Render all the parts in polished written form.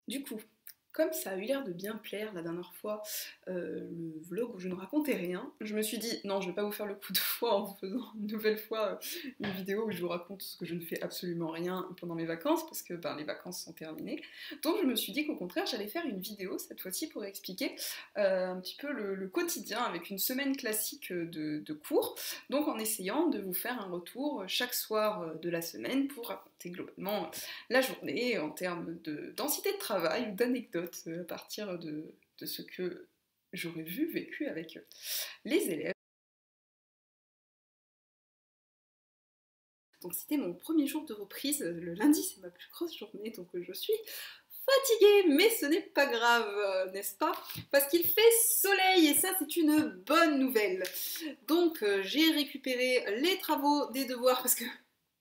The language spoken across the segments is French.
Du coup, comme ça a eu l'air de bien plaire la dernière fois, le vlog où je ne racontais rien, je me suis dit non, je vais pas vous faire le coup de foi en vous faisant une nouvelle fois une vidéo où je vous raconte ce que je ne fais absolument rien pendant mes vacances, parce que ben, les vacances sont terminées. Donc je me suis dit qu'au contraire, j'allais faire une vidéo cette fois-ci pour expliquer un petit peu le quotidien avec une semaine classique de cours, donc en essayant de vous faire un retour chaque soir de la semaine pour raconter globalement la journée en termes de densité de travail ou d'anecdotes à partir de ce que j'aurais vu, vécu avec les élèves. Donc c'était mon premier jour de reprise, le lundi c'est ma plus grosse journée, donc je suis fatiguée, mais ce n'est pas grave, n'est-ce pas? Parce qu'il fait soleil et ça c'est une bonne nouvelle. Donc j'ai récupéré les travaux des devoirs, parce que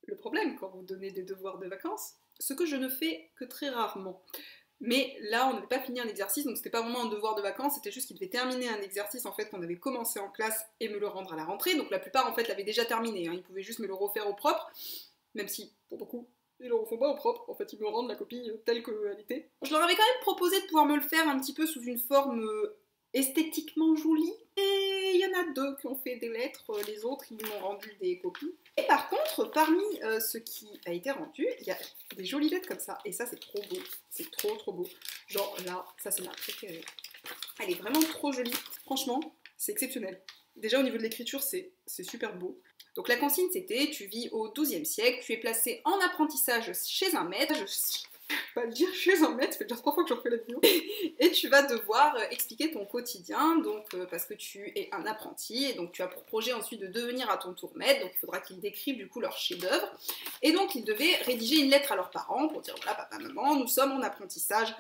le problème quand vous donnez des devoirs de vacances, ce que je ne fais que très rarement. Mais là, on n'avait pas fini un exercice, donc c'était pas vraiment un devoir de vacances, c'était juste qu'il devait terminer un exercice en fait qu'on avait commencé en classe et me le rendre à la rentrée. Donc la plupart en fait l'avaient déjà terminé, hein. Ils pouvaient juste me le refaire au propre, même si pour beaucoup ils le refont pas au propre. En fait, ils me rendent la copie telle qu'elle était. Je leur avais quand même proposé de pouvoir me le faire un petit peu sous une forme esthétiquement jolie. Et il y en a deux qui ont fait des lettres, les autres ils m'ont rendu des copies. Et par contre, parmi ce qui a été rendu, il y a des jolies lettres comme ça, et ça c'est trop beau, c'est trop beau. Genre là, ça c'est ma préférée. Elle est vraiment trop jolie, franchement, c'est exceptionnel. Déjà au niveau de l'écriture, c'est super beau. Donc la consigne c'était, tu vis au XIIe siècle, tu es placé en apprentissage chez un maître, pas le dire chez un maître, ça fait déjà 3 fois que je refais la vidéo, et tu vas devoir expliquer ton quotidien, donc parce que tu es un apprenti, et donc tu as pour projet ensuite de devenir à ton tour maître, donc il faudra qu'ils décrivent du coup leur chef-d'œuvre, et donc ils devaient rédiger une lettre à leurs parents pour dire voilà papa, maman, nous sommes en apprentissage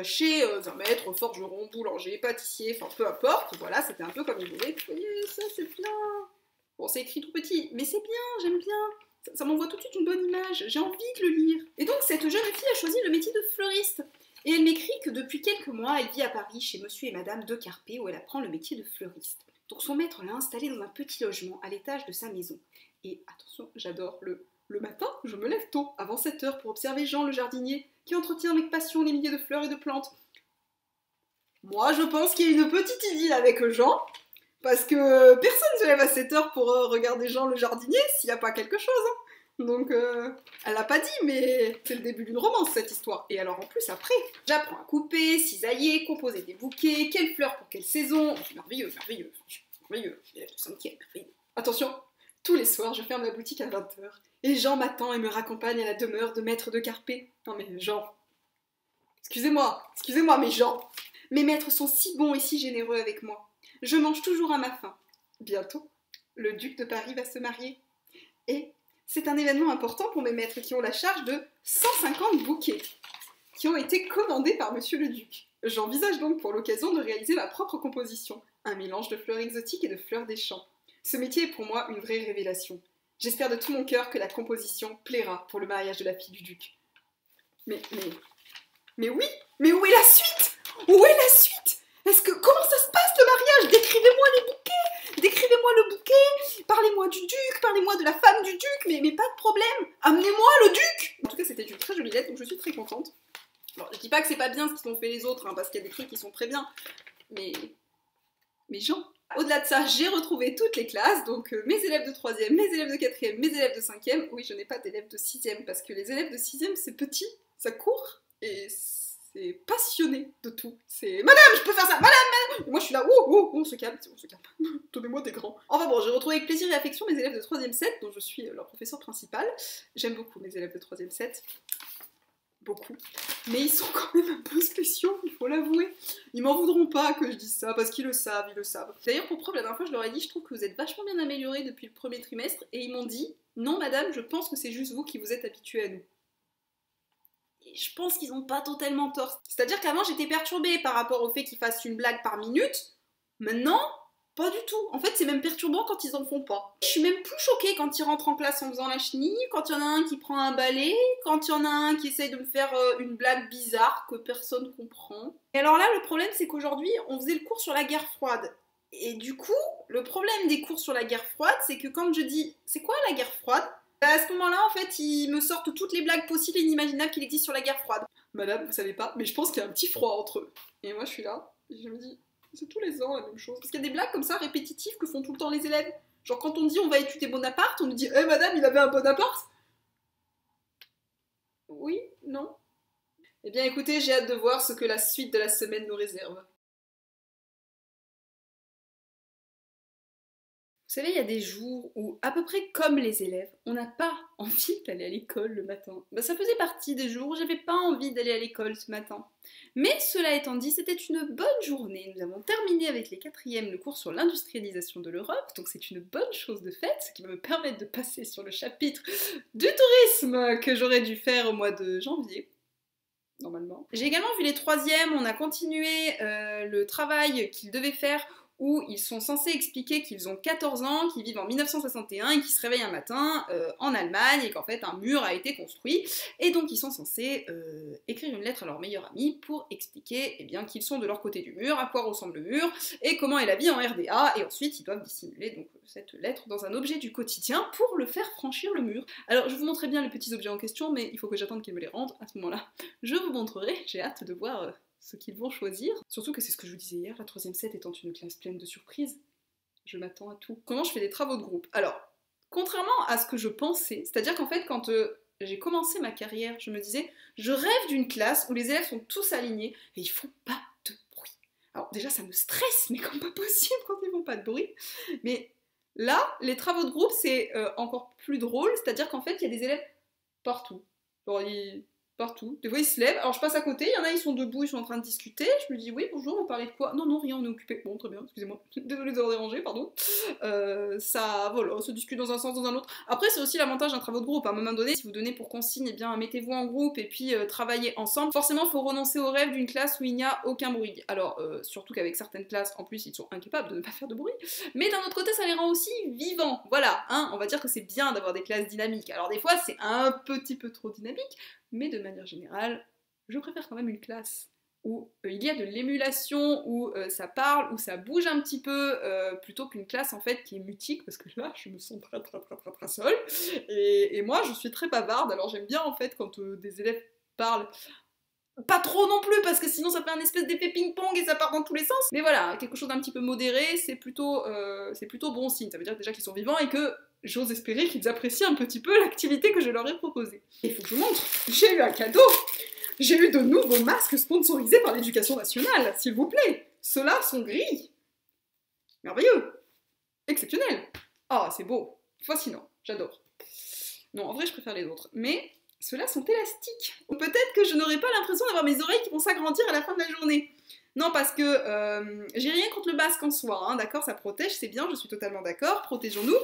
chez un maître, forgeron, boulanger, pâtissier, enfin peu importe, voilà, c'était un peu comme ils voulaient, vous voyez, ça c'est bien. Bon, c'est écrit tout petit, mais c'est bien, j'aime bien. Ça m'envoie tout de suite une bonne image, j'ai envie de le lire. Et donc cette jeune fille a choisi le métier de fleuriste. Et elle m'écrit que depuis quelques mois, elle vit à Paris chez monsieur et madame de Carpé où elle apprend le métier de fleuriste. Donc son maître l'a installée dans un petit logement à l'étage de sa maison. Et attention, j'adore le matin, je me lève tôt, avant 7 h, pour observer Jean le jardinier, qui entretient avec passion les milliers de fleurs et de plantes. Moi, je pense qu'il y a une petite idylle avec Jean, parce que personne ne se lève à 7 h pour regarder Jean le jardinier s'il n'y a pas quelque chose. Hein. Donc, elle l'a pas dit, mais c'est le début d'une romance cette histoire. Et alors en plus, après, j'apprends à couper, cisailler, composer des bouquets, quelles fleurs pour quelle saison. C'est merveilleux, merveilleux, merveilleux. Élève de 5e, merveilleux. Attention, tous les soirs, je ferme la boutique à 20 h. Et Jean m'attend et me raccompagne à la demeure de maître de Carpé. Non mais Jean, excusez-moi, mais Jean. Mes maîtres sont si bons et si généreux avec moi. Je mange toujours à ma faim. Bientôt, le duc de Paris va se marier. Et c'est un événement important pour mes maîtres qui ont la charge de 150 bouquets qui ont été commandés par monsieur le duc. J'envisage donc pour l'occasion de réaliser ma propre composition, un mélange de fleurs exotiques et de fleurs des champs. Ce métier est pour moi une vraie révélation. J'espère de tout mon cœur que la composition plaira pour le mariage de la fille du duc. Mais oui, mais où est la suite? Où est la suite? Comment ça se passe le mariage? Décrivez-moi les bouquets, décrivez-moi le bouquet, parlez-moi du duc, parlez-moi de la femme du duc, mais pas de problème, amenez-moi le duc. En tout cas, c'était une très jolie lettre, donc je suis très contente. Alors, je dis pas que c'est pas bien ce qu'ils ont fait les autres, hein, parce qu'il y a des trucs qui sont très bien, mais Jean. Au-delà de ça, j'ai retrouvé toutes les classes, donc mes élèves de 3e, mes élèves de 4e, mes élèves de 5e. Oui, je n'ai pas d'élèves de 6e, parce que les élèves de 6e, c'est petit, ça court, et c'est passionné de tout. C'est « Madame, je peux faire ça! Madame! » Et moi, je suis là « Oh, on se calme, on se calme. Donnez-moi des grands. » Enfin bon, j'ai retrouvé avec plaisir et affection mes élèves de 3e 7, dont je suis leur professeur principal. J'aime beaucoup mes élèves de 3e 7. Beaucoup. Mais ils sont quand même un peu spéciaux, il faut l'avouer. Ils m'en voudront pas que je dise ça, parce qu'ils le savent, ils le savent. D'ailleurs, pour preuve, la dernière fois, je leur ai dit, je trouve que vous êtes vachement bien améliorés depuis le premier trimestre, et ils m'ont dit, non madame, je pense que c'est juste vous qui vous êtes habitués à nous. Et je pense qu'ils ont pas totalement tort. C'est-à-dire qu'avant, j'étais perturbée par rapport au fait qu'ils fassent une blague par minute. Maintenant, pas du tout. En fait, c'est même perturbant quand ils en font pas. Je suis même plus choquée quand ils rentrent en classe en faisant la chenille, quand il y en a un qui prend un balai, quand il y en a un qui essaye de me faire une blague bizarre que personne comprend. Et alors là, le problème, c'est qu'aujourd'hui, on faisait le cours sur la guerre froide. Et du coup, le problème des cours sur la guerre froide, c'est que quand je dis « c'est quoi la guerre froide ?» À ce moment-là, en fait, ils me sortent toutes les blagues possibles et inimaginables qu'il existe sur la guerre froide. Madame, vous savez pas, mais je pense qu'il y a un petit froid entre eux. Et moi, je suis là, et je me dis, c'est tous les ans la même chose. Parce qu'il y a des blagues comme ça, répétitives, que font tout le temps les élèves. Genre, quand on dit on va étudier Bonaparte, on nous dit, eh madame, il avait un Bonaparte? Oui, non. Eh bien, écoutez, j'ai hâte de voir ce que la suite de la semaine nous réserve. Vous savez, il y a des jours où, à peu près comme les élèves, on n'a pas envie d'aller à l'école le matin. Ben, ça faisait partie des jours où j'avais pas envie d'aller à l'école ce matin. Mais cela étant dit, c'était une bonne journée. Nous avons terminé avec les quatrièmes le cours sur l'industrialisation de l'Europe, donc c'est une bonne chose de fait, ce qui va me permettre de passer sur le chapitre du tourisme que j'aurais dû faire au mois de janvier. Normalement. J'ai également vu les troisièmes, on a continué le travail qu'ils devaient faire où ils sont censés expliquer qu'ils ont 14 ans, qu'ils vivent en 1961 et qu'ils se réveillent un matin en Allemagne et qu'en fait un mur a été construit et donc ils sont censés écrire une lettre à leur meilleur ami pour expliquer eh bien, qu'ils sont de leur côté du mur, à quoi ressemble le mur et comment est la vie en RDA et ensuite ils doivent dissimuler donc, cette lettre dans un objet du quotidien pour le faire franchir le mur. Alors je vous montrerai bien les petits objets en question mais il faut que j'attende qu'ils me les rendent à ce moment-là. Je vous montrerai, j'ai hâte de voir ce qu'ils vont choisir. Surtout que c'est ce que je vous disais hier, la 3ème 7 étant une classe pleine de surprises. Je m'attends à tout. Comment je fais des travaux de groupe? Alors, contrairement à ce que je pensais, c'est-à-dire qu'en fait, quand j'ai commencé ma carrière, je me disais, je rêve d'une classe où les élèves sont tous alignés et ils font pas de bruit. Alors déjà, ça me stresse, mais comme pas possible quand ils font pas de bruit. Mais là, les travaux de groupe, c'est encore plus drôle, c'est-à-dire qu'en fait, il y a des élèves partout. Genre, partout. Des fois, ils se lèvent. Alors, je passe à côté. Il y en a, ils sont debout, ils sont en train de discuter. Je me dis, oui, bonjour, on parlait de quoi? Non, non, rien, on est occupé. Bon, très bien, excusez-moi. Désolée de vous déranger, pardon. Ça, voilà, on se discute dans un sens, dans un autre. Après, c'est aussi l'avantage d'un travail de groupe. À un moment donné, si vous donnez pour consigne, eh bien, mettez-vous en groupe et puis travaillez ensemble. Forcément, il faut renoncer au rêve d'une classe où il n'y a aucun bruit. Alors, surtout qu'avec certaines classes, en plus, ils sont incapables de ne pas faire de bruit. Mais d'un autre côté, ça les rend aussi vivants. Voilà, hein, on va dire que c'est bien d'avoir des classes dynamiques. Alors, des fois, c'est un petit peu trop dynamique. Mais de manière générale, je préfère quand même une classe où il y a de l'émulation, où ça parle, où ça bouge un petit peu, plutôt qu'une classe en fait qui est mutique, parce que là je me sens très seule, et moi je suis très bavarde, alors j'aime bien en fait quand des élèves parlent, pas trop non plus, parce que sinon ça fait un espèce d'effet ping-pong et ça part dans tous les sens, mais voilà, quelque chose d'un petit peu modéré, c'est plutôt bon signe, ça veut dire déjà qu'ils sont vivants et que j'ose espérer qu'ils apprécient un petit peu l'activité que je leur ai proposée. Il faut que je vous montre, j'ai eu un cadeau. J'ai eu de nouveaux masques sponsorisés par l'éducation nationale, s'il vous plaît. Ceux-là sont gris. Merveilleux. Exceptionnel. Oh, c'est beau. Fascinant. J'adore. Non, en vrai, je préfère les autres. Mais ceux-là sont élastiques. Peut-être que je n'aurai pas l'impression d'avoir mes oreilles qui vont s'agrandir à la fin de la journée. Non, parce que j'ai rien contre le masque en soi, hein, d'accord, ça protège, c'est bien, je suis totalement d'accord, protégeons-nous.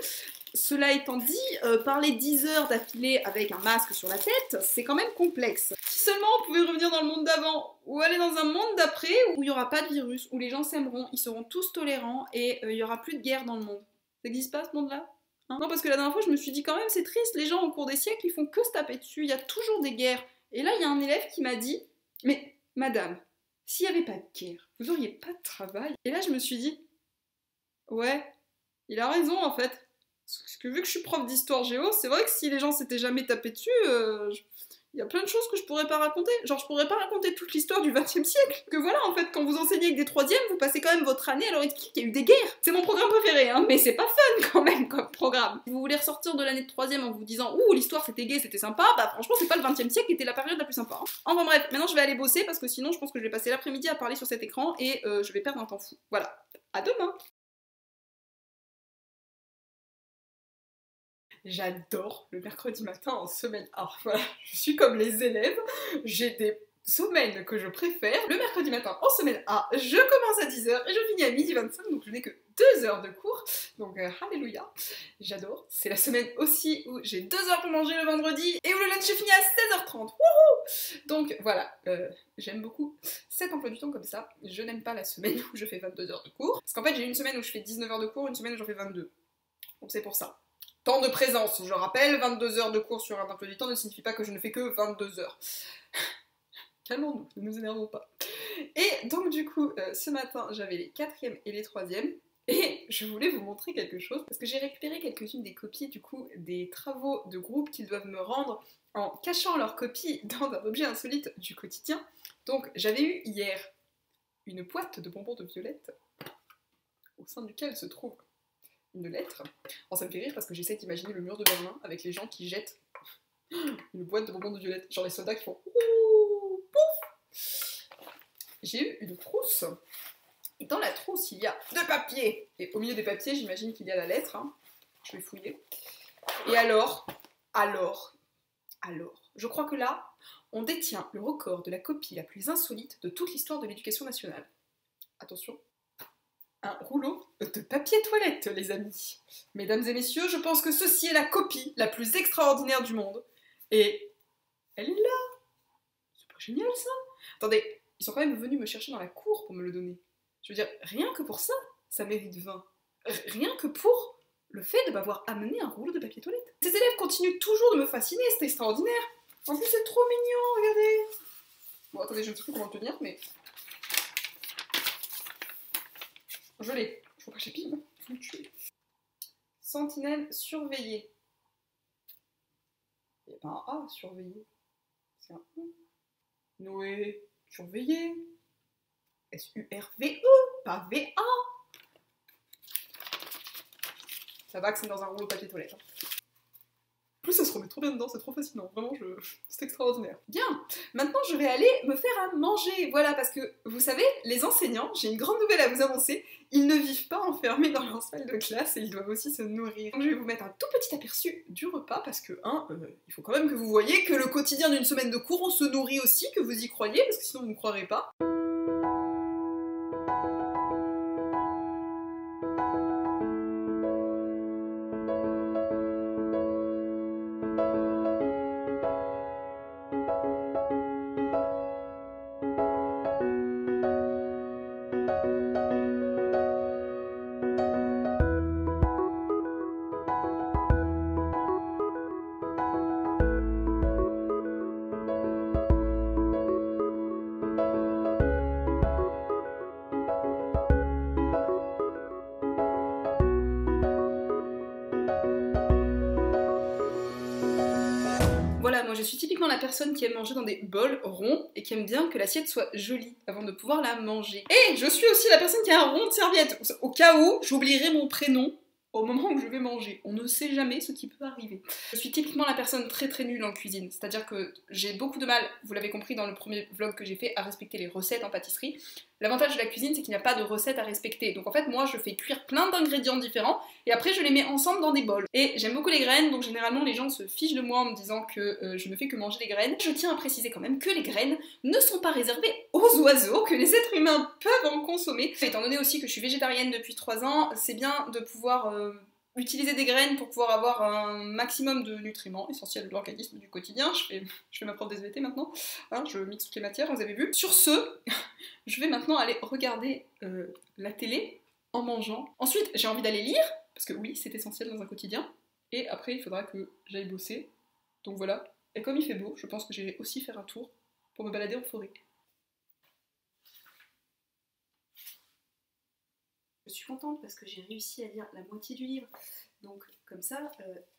Cela étant dit, parler 10 heures d'affilée avec un masque sur la tête, c'est quand même complexe. Si seulement on pouvait revenir dans le monde d'avant, ou aller dans un monde d'après où il n'y aura pas de virus, où les gens s'aimeront, ils seront tous tolérants et il n'y aura plus de guerre dans le monde. Ça n'existe pas ce monde-là? Hein? Non, parce que la dernière fois, je me suis dit quand même, c'est triste, les gens au cours des siècles, ils font que se taper dessus, il y a toujours des guerres. Et là, il y a un élève qui m'a dit, mais madame, s'il n'y avait pas de guerre, vous n'auriez pas de travail. Et là, je me suis dit, ouais, il a raison en fait. Parce que vu que je suis prof d'histoire géo, c'est vrai que si les gens s'étaient jamais tapés dessus, il y a plein de choses que je pourrais pas raconter. Genre, je pourrais pas raconter toute l'histoire du XXe siècle. Que voilà, en fait, quand vous enseignez avec des troisièmes, vous passez quand même votre année à leur expliquer qu'il y a eu des guerres. C'est mon programme préféré, hein, mais c'est pas fun quand même comme programme. Si vous voulez ressortir de l'année de troisième en vous disant ouh, l'histoire c'était gay, c'était sympa, bah franchement, c'est pas le XXe siècle qui était la période la plus sympa. Hein. Enfin bref, maintenant je vais aller bosser parce que sinon, je pense que je vais passer l'après-midi à parler sur cet écran et je vais perdre un temps fou. Voilà. À demain! J'adore le mercredi matin en semaine A. Voilà, je suis comme les élèves, j'ai des semaines que je préfère. Le mercredi matin en semaine A, je commence à 10h et je finis à 12h25, donc je n'ai que 2 heures de cours. Donc alléluia, j'adore. C'est la semaine aussi où j'ai 2 heures pour manger le vendredi et où le lunch est fini à 16h30. Wouhou! Donc voilà, j'aime beaucoup cet emploi du temps comme ça. Je n'aime pas la semaine où je fais 22 heures de cours. Parce qu'en fait, j'ai une semaine où je fais 19 heures de cours, une semaine où j'en fais 22. Donc c'est pour ça. Temps de présence, je rappelle, 22 heures de cours sur un emploi du temps ne signifie pas que je ne fais que 22 heures. Calmons-nous, ne nous énervons pas. Et donc du coup, ce matin, j'avais les 4e et les 3e, Et je voulais vous montrer quelque chose, parce que j'ai récupéré quelques-unes des copies, du coup, des travaux de groupe qu'ils doivent me rendre en cachant leurs copies dans un objet insolite du quotidien. Donc, j'avais eu hier une boîte de bonbons de violette, au sein duquel se trouve une lettre. Bon, ça me fait rire parce que j'essaie d'imaginer le mur de Berlin avec les gens qui jettent une boîte de bonbons de violette, genre les soldats qui font ouh, pouf. J'ai eu une trousse, et dans la trousse il y a deux papiers, et au milieu des papiers j'imagine qu'il y a la lettre, hein. Je vais fouiller. Et alors, je crois que là, on détient le record de la copie la plus insolite de toute l'histoire de l'éducation nationale. Attention. Un rouleau de papier toilette, les amis. Mesdames et messieurs, je pense que ceci est la copie la plus extraordinaire du monde. Et elle est là. C'est pas génial, ça? Attendez, ils sont quand même venus me chercher dans la cour pour me le donner. Je veux dire, rien que pour ça, ça mérite 20. Rien que pour le fait de m'avoir amené un rouleau de papier toilette. Ces élèves continuent toujours de me fasciner, c'est extraordinaire. En plus, c'est trop mignon, regardez. Bon, attendez, je ne sais plus comment le tenir, mais... Je l'ai. Faut pas que j'épime. Faut me tuer. Sentinelle surveillée. Il n'y a pas un A, surveillé. C'est un O. Noé, surveillé. S-U-R-V-E, pas V-A. Ça va que c'est dans un rouleau papier toilette. Hein. En plus, ça se remet trop bien dedans, c'est trop fascinant. Vraiment, c'est extraordinaire. Bien, maintenant je vais aller me faire à manger. Voilà, parce que, vous savez, les enseignants, j'ai une grande nouvelle à vous annoncer, ils ne vivent pas enfermés dans leur salle de classe et ils doivent aussi se nourrir. Donc je vais vous mettre un tout petit aperçu du repas, parce que, il faut quand même que vous voyez que le quotidien d'une semaine de cours, on se nourrit aussi, que vous y croyez, parce que sinon vous ne croirez pas. Voilà, moi je suis typiquement la personne qui aime manger dans des bols ronds et qui aime bien que l'assiette soit jolie avant de pouvoir la manger. Et je suis aussi la personne qui a un rond de serviette, au cas où j'oublierai mon prénom au moment où je vais manger. On ne sait jamais ce qui peut arriver. Je suis typiquement la personne très nulle en cuisine, c'est-à-dire que j'ai beaucoup de mal, vous l'avez compris dans le premier vlog que j'ai fait, à respecter les recettes en pâtisserie. L'avantage de la cuisine, c'est qu'il n'y a pas de recettes à respecter. Donc en fait, moi, je fais cuire plein d'ingrédients différents et après, je les mets ensemble dans des bols. Et j'aime beaucoup les graines, donc généralement, les gens se fichent de moi en me disant que je ne fais que manger des graines. Je tiens à préciser quand même que les graines ne sont pas réservées aux oiseaux, que les êtres humains peuvent en consommer. Étant donné aussi que je suis végétarienne depuis 3 ans, c'est bien de pouvoir... utiliser des graines pour pouvoir avoir un maximum de nutriments essentiels de l'organisme du quotidien. Je fais ma prof des SVT maintenant, hein, je mixe toutes les matières, vous avez vu. Sur ce, je vais maintenant aller regarder la télé en mangeant. Ensuite, j'ai envie d'aller lire, parce que oui, c'est essentiel dans un quotidien. Et après, il faudra que j'aille bosser. Donc voilà. Et comme il fait beau, je pense que j'irai aussi faire un tour pour me balader en forêt. Je suis contente parce que j'ai réussi à lire la moitié du livre, donc comme ça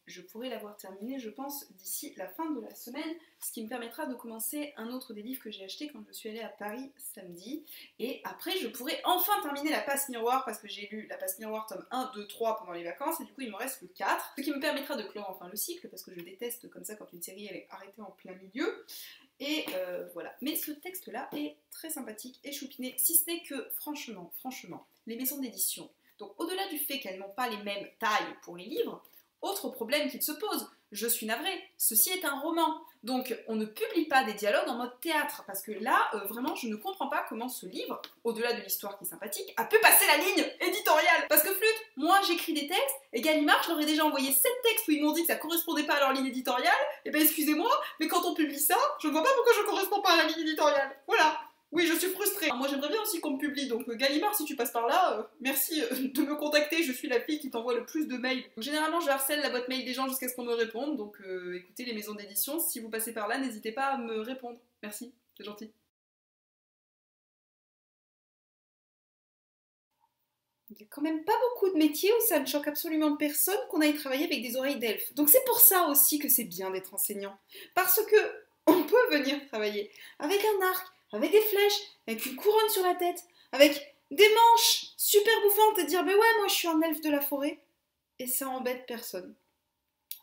je pourrai l'avoir terminé je pense d'ici la fin de la semaine, ce qui me permettra de commencer un autre des livres que j'ai acheté quand je suis allée à Paris samedi, et après je pourrai enfin terminer la passe miroir parce que j'ai lu la passe miroir tome 1, 2, 3 pendant les vacances et du coup il me reste le 4, ce qui me permettra de clore enfin le cycle parce que je déteste comme ça quand une série elle est arrêtée en plein milieu. Et voilà. Mais ce texte-là est très sympathique et choupiné, si ce n'est que, franchement, les maisons d'édition, donc au-delà du fait qu'elles n'ont pas les mêmes tailles pour les livres, autre problème qu'il se pose, je suis navrée, ceci est un roman, donc on ne publie pas des dialogues en mode théâtre, parce que là, vraiment, je ne comprends pas comment ce livre, au-delà de l'histoire qui est sympathique, a pu passer la ligne éditoriale. Parce que flûte, moi j'écris des textes, et Gallimard, je leur ai déjà envoyé 7 textes où ils m'ont dit que ça correspondait pas à leur ligne éditoriale, et ben excusez-moi, mais quand on publie ça, je ne vois pas pourquoi je corresponds pas à la ligne éditoriale. Voilà. Oui, je suis frustrée. Moi, j'aimerais bien aussi qu'on me publie, donc Gallimard, si tu passes par là, merci de me contacter, je suis la fille qui t'envoie le plus de mails. Donc, généralement, je harcèle la boîte mail des gens jusqu'à ce qu'on me réponde, donc écoutez, les maisons d'édition, si vous passez par là, n'hésitez pas à me répondre. Merci, c'est gentil. il n'y a quand même pas beaucoup de métiers où ça ne choque absolument personne qu'on aille travailler avec des oreilles d'elfe. Donc c'est pour ça aussi que c'est bien d'être enseignant. Parce que on peut venir travailler avec un arc, avec des flèches, avec une couronne sur la tête, avec des manches super bouffantes et dire « Ben ouais, moi je suis un elfe de la forêt ». Et ça embête personne.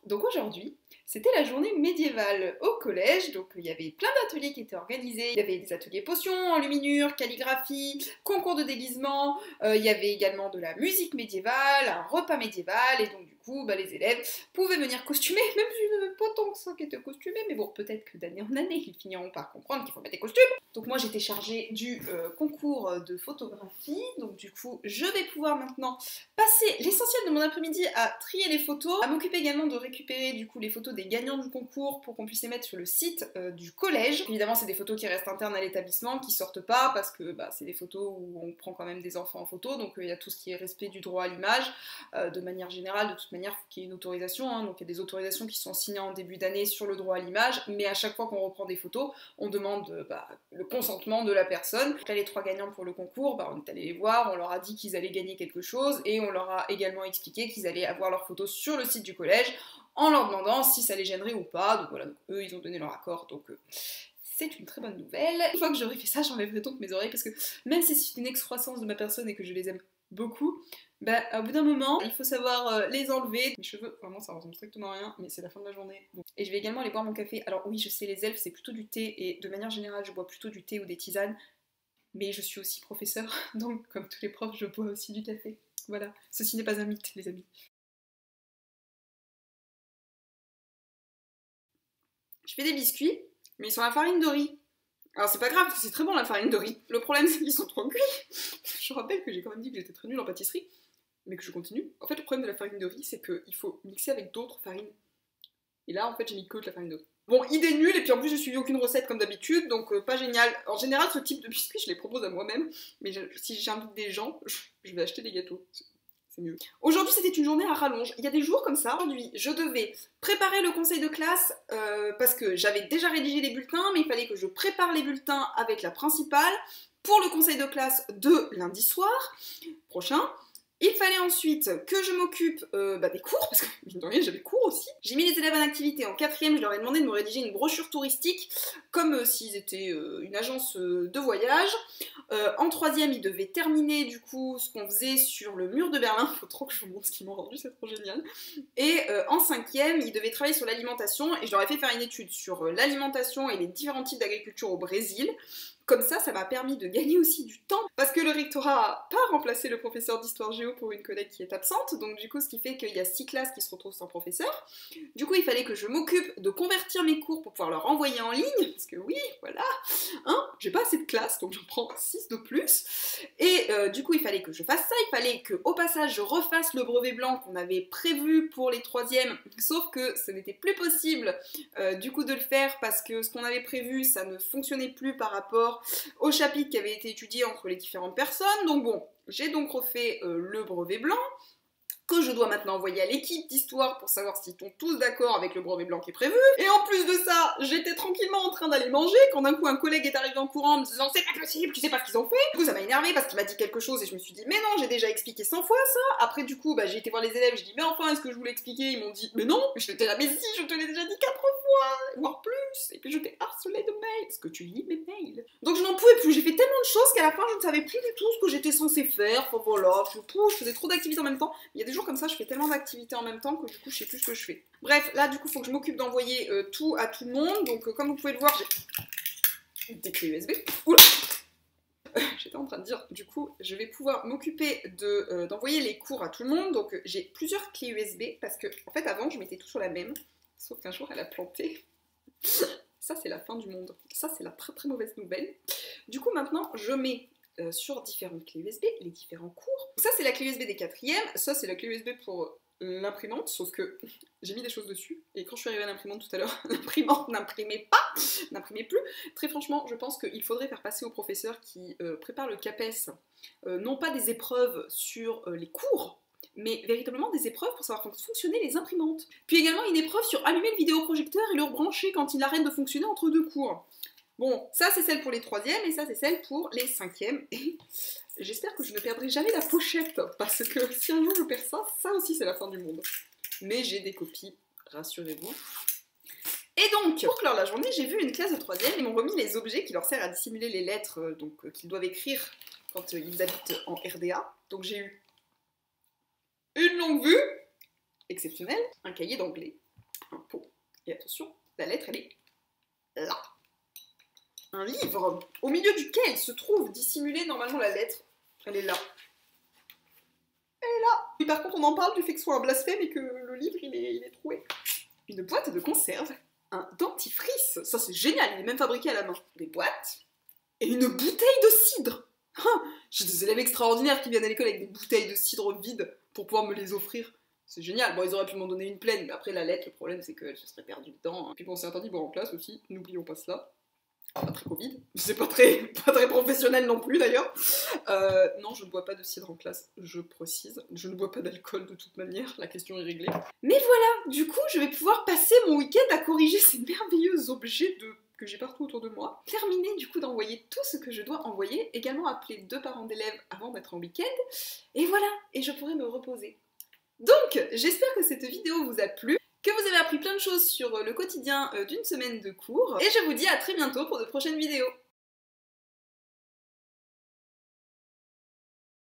Donc aujourd'hui, c'était la journée médiévale au collège, donc il y avait plein d'ateliers qui étaient organisés. Il y avait des ateliers potions, enluminure, calligraphie, concours de déguisement, il y avait également de la musique médiévale, un repas médiéval, et donc du coup, les élèves pouvaient venir costumer, même si je n'avais pas tant que ça qui était costumé, mais bon, peut-être que d'année en année, ils finiront par comprendre qu'il faut mettre des costumes. Donc moi, j'étais chargée du concours de photographie, donc du coup, je vais pouvoir maintenant passer l'essentiel de mon après-midi à trier les photos, à m'occuper également de récupérer du coup les photos des gagnants du concours pour qu'on puisse les mettre sur le site du collège. Évidemment, c'est des photos qui restent internes à l'établissement, qui sortent pas parce que c'est des photos où on prend quand même des enfants en photo, donc il y a tout ce qui est respect du droit à l'image. De manière générale, de toute manière, il faut qu'il y ait une autorisation, hein, donc il y a des autorisations qui sont signées en début d'année sur le droit à l'image, mais à chaque fois qu'on reprend des photos, on demande le consentement de la personne. Là, les 3 gagnants pour le concours, on est allé les voir, on leur a dit qu'ils allaient gagner quelque chose, et on leur a également expliqué qu'ils allaient avoir leurs photos sur le site du collège, en leur demandant si ça les gênerait ou pas. Donc voilà, donc eux ils ont donné leur accord, donc c'est une très bonne nouvelle. Une fois que j'aurai fait ça, j'enlèverai donc mes oreilles, parce que même si c'est une excroissance de ma personne et que je les aime beaucoup, au bout d'un moment, il faut savoir les enlever. Mes cheveux, vraiment ça ressemble strictement à rien, mais c'est la fin de la journée. Donc. Et je vais également aller boire mon café. Alors oui, je sais, les elfes c'est plutôt du thé, et de manière générale je bois plutôt du thé ou des tisanes, mais je suis aussi professeure, donc comme tous les profs, je bois aussi du café. Voilà, ceci n'est pas un mythe, les amis. Je fais des biscuits, mais ils sont à la farine de riz. Alors c'est pas grave, parce que c'est très bon la farine de riz. Le problème c'est qu'ils sont trop cuits. Je rappelle que j'ai quand même dit que j'étais très nulle en pâtisserie, mais que je continue. En fait, le problème de la farine de riz, c'est qu'il faut mixer avec d'autres farines. Et là, en fait, j'ai mis que de la farine de riz. Bon, idée nulle, et puis en plus, j'ai suivi aucune recette comme d'habitude, donc pas génial. En général, ce type de biscuits, je les propose à moi-même, mais si j'invite des gens, je vais acheter des gâteaux. C'est mieux. Aujourd'hui, c'était une journée à rallonge. Il y a des jours comme ça. Aujourd'hui, je devais préparer le conseil de classe parce que j'avais déjà rédigé les bulletins, mais il fallait que je prépare les bulletins avec la principale pour le conseil de classe de lundi soir prochain. Il fallait ensuite que je m'occupe des cours, parce que mine de rien j'avais cours aussi. J'ai mis les élèves en activité en 4e, je leur ai demandé de me rédiger une brochure touristique, comme s'ils étaient une agence de voyage. En 3e, ils devaient terminer du coup ce qu'on faisait sur le mur de Berlin, faut trop que je vous montre ce qu'ils m'ont rendu, c'est trop génial. Et en 5e, ils devaient travailler sur l'alimentation, et je leur ai fait faire une étude sur l'alimentation et les différents types d'agriculture au Brésil. Comme ça m'a permis de gagner aussi du temps, parce que le rectorat n'a pas remplacé le professeur d'histoire géo pour une collègue qui est absente, donc du coup ce qui fait qu'il y a 6 classes qui se retrouvent sans professeur. Du coup il fallait que je m'occupe de convertir mes cours pour pouvoir leur envoyer en ligne, parce que oui, voilà, j'ai pas assez de classes, donc j'en prends 6 de plus. Et du coup il fallait que je fasse ça, il fallait qu'au passage je refasse le brevet blanc qu'on avait prévu pour les 3e, sauf que ce n'était plus possible du coup de le faire, parce que ce qu'on avait prévu ça ne fonctionnait plus par rapport au chapitre qui avait été étudié entre les différentes personnes. Donc bon, j'ai donc refait le brevet blanc, que je dois maintenant envoyer à l'équipe d'histoire pour savoir s'ils sont tous d'accord avec le brevet blanc qui est prévu. Et en plus de ça, j'étais tranquillement en train d'aller manger quand d'un coup un collègue est arrivé en courant en me disant c'est pas possible, tu sais pas ce qu'ils ont fait. Du coup ça m'a énervé parce qu'il m'a dit quelque chose et je me suis dit mais non, j'ai déjà expliqué 100 fois ça. Après du coup j'ai été voir les élèves, j'ai dit mais enfin est-ce que je voulais expliquer, ils m'ont dit mais non. Je t'étais là mais si, je te l'ai déjà dit 4 fois, voire plus. Et puis je t'ai harcelé de mails, parce que tu lis mes mails. Donc je n'en pouvais plus, j'ai fait tellement de choses qu'à la fin je ne savais plus du tout ce que j'étais censée faire. Enfin voilà, je faisais trop d'activités en même temps. Il y a des jours comme ça, je fais tellement d'activités en même temps que du coup je sais plus ce que je fais. Bref, là du coup il faut que je m'occupe d'envoyer tout à tout le monde. Donc comme vous pouvez le voir, j'ai des clés USB. Oula. J'étais en train de dire, du coup, je vais pouvoir m'occuper d'envoyer les cours à tout le monde. Donc j'ai plusieurs clés USB parce que en fait avant je mettais tout sur la même, sauf qu'un jour elle a planté. Ça c'est la fin du monde. Ça c'est la très très mauvaise nouvelle. Du coup maintenant je mets sur différentes clés USB les différents cours. Ça c'est la clé USB des 4e, ça c'est la clé USB pour l'imprimante, sauf que j'ai mis des choses dessus, et quand je suis arrivée à l'imprimante tout à l'heure, l'imprimante n'imprimait plus. Très franchement, je pense qu'il faudrait faire passer aux professeurs qui préparent le CAPES, non pas des épreuves sur les cours, mais véritablement des épreuves pour savoir comment fonctionner les imprimantes. Puis également une épreuve sur allumer le vidéoprojecteur et le rebrancher quand il arrête de fonctionner entre deux cours. Bon, ça c'est celle pour les 3e et ça c'est celle pour les 5e. Et j'espère que je ne perdrai jamais la pochette, parce que si un jour je perds ça, ça aussi c'est la fin du monde. Mais j'ai des copies, rassurez-vous. Et donc, pour clore la journée, j'ai vu une classe de 3e, ils m'ont remis les objets qui leur servent à dissimuler les lettres qu'ils doivent écrire quand ils habitent en RDA. Donc j'ai eu une longue vue, exceptionnelle, un cahier d'anglais, un pot, et attention, la lettre elle est là. Un livre, au milieu duquel se trouve dissimulée normalement la lettre, elle est là. Elle est là. Et par contre on en parle du fait que ce soit un blasphème et que le livre il est troué. Une boîte de conserve, un dentifrice, ça c'est génial, il est même fabriqué à la main. Des boîtes, et une bouteille de cidre. J'ai des élèves extraordinaires qui viennent à l'école avec des bouteilles de cidre vides pour pouvoir me les offrir. C'est génial. Bon, ils auraient pu m'en donner une pleine, mais après la lettre, le problème c'est qu'elle se serait perdue dedans. Puis bon, c'est interdit de boire en classe aussi, n'oublions pas cela. Pas très Covid, c'est pas très professionnel non plus d'ailleurs. Non, je ne bois pas de cidre en classe, je précise. Je ne bois pas d'alcool de toute manière, la question est réglée. Mais voilà, du coup, je vais pouvoir passer mon week-end à corriger ces merveilleux objets que j'ai partout autour de moi. Terminer du coup d'envoyer tout ce que je dois envoyer, également appeler 2 parents d'élèves avant d'être en week-end. Et voilà, et je pourrai me reposer. Donc, j'espère que cette vidéo vous a plu, que vous avez appris plein de choses sur le quotidien d'une semaine de cours, et je vous dis à très bientôt pour de prochaines vidéos.